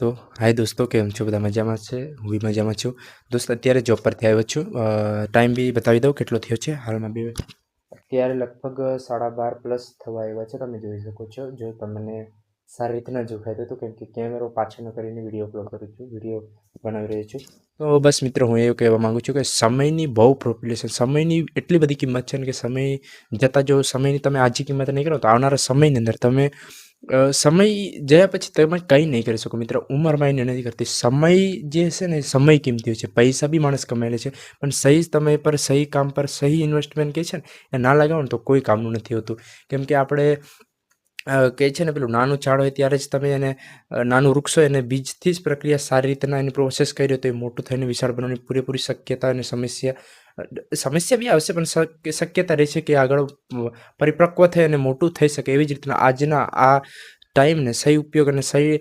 તો હાય દોસ્તો, કેમ છો? બધા મજામાં છે? હું બી મજામાં છું. દોસ્ત અત્યારે જોબ પરથી આવ્યો છું. ટાઈમ બી બતાવી દઉં કેટલો થયો છે હાલમાં બી. અત્યારે લગભગ 12:30 થવા આવ્યા છે. તમે જોઈ શકો છો. જો તમને સારી રીતના જોખાય તો કેમ કે કેમેરો પાછળનો કરીને વિડીયો અપલોડ કરું છું, વિડીયો બનાવી રહ્યો છું. તો બસ મિત્રો, હું એવું કહેવા માગું છું કે સમયની બહુ પોપ્યુલેશન, સમયની એટલી બધી કિંમત છે ને કે સમય જતાં જો સમયની તમે આજની કિંમત નહીં કરો તો આવનારા સમયની અંદર તમે સમય જયા પછી તમે કંઈ નહીં કરી શકો મિત્રો. ઉંમર માયને નથી કરતી. સમય જે છે ને, સમય કિંમતી હોય છે. પૈસા બી માણસ કમાઈ લે છે, પણ સહી સમય પર સહી કામ પર સહી ઇન્વેસ્ટમેન્ટ કહે છે ને, એ ના લગાવો ને તો કોઈ કામનું નથી હોતું. કેમ કે આપણે કહે છે ને, પેલું નાનું ઝાડ હોય ત્યારે જ તમે એને નાનું વૃક્ષ હોય એને બીજથી જ પ્રક્રિયા સારી રીતના એની પ્રોસેસ કરી તો એ મોટું થઈને વિશાળ બનવાની પૂરેપૂરી શક્યતા અને સમસ્યા બી આવશે, પણ શક્યતા રહેશે કે આગળ પરિપક્વ થઈ અને મોટું થઈ શકે. એવી જ રીતના આજના આ ટાઈમને સહી ઉપયોગ અને સહી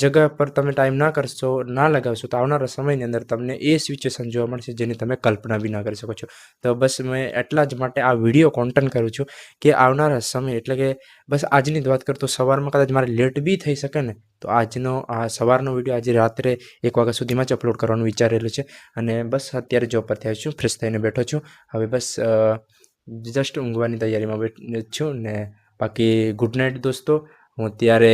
જગા પર તમે ટાઈમ ના કરશો, ના લગાવશો તો આવનારા સમયની અંદર તમને એ સિચ્યુએશન જોવા મળશે જેની તમે કલ્પના બી ના કરી શકો છો. તો બસ મેં એટલા જ માટે આ વિડીયો કોન્ટેન્ટ કરું છું કે આવનારા સમય એટલે કે બસ આજની જ વાત કરતો સવારમાં કદાચ મારે લેટ બી થઈ શકે ને તો આજનો આ સવારનો વિડીયો આજે રાત્રે 1 વાગ્યા સુધીમાં જ અપલોડ કરવાનું વિચારેલું છે. અને બસ અત્યારે જોબ પરથી આવ્યો છું, ફ્રેશ થઈને બેઠો છું. હવે બસ જસ્ટ ઊંઘવાની તૈયારીમાં છું ને. બાકી ગુડ નાઇટ દોસ્તો. હું અત્યારે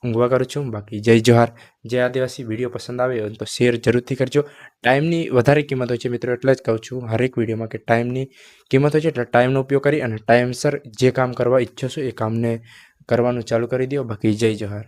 ઊંઘવા કરું છું. બાકી જય જોહાર, જય આદિવાસી. વિડીયો પસંદ આવ્યો તો શેર જરૂરથી કરજો. ટાઈમની વધારે કિંમત હોય છે મિત્રો, એટલે જ કહું છું હરેક વિડીયોમાં કે ટાઈમની કિંમત હોય છે, એટલે ટાઈમનો ઉપયોગ કરી અને ટાઈમસર જે કામ કરવા ઈચ્છો છો એ કામને કરવાનું ચાલુ કરી દો. બાકી જય જોહાર.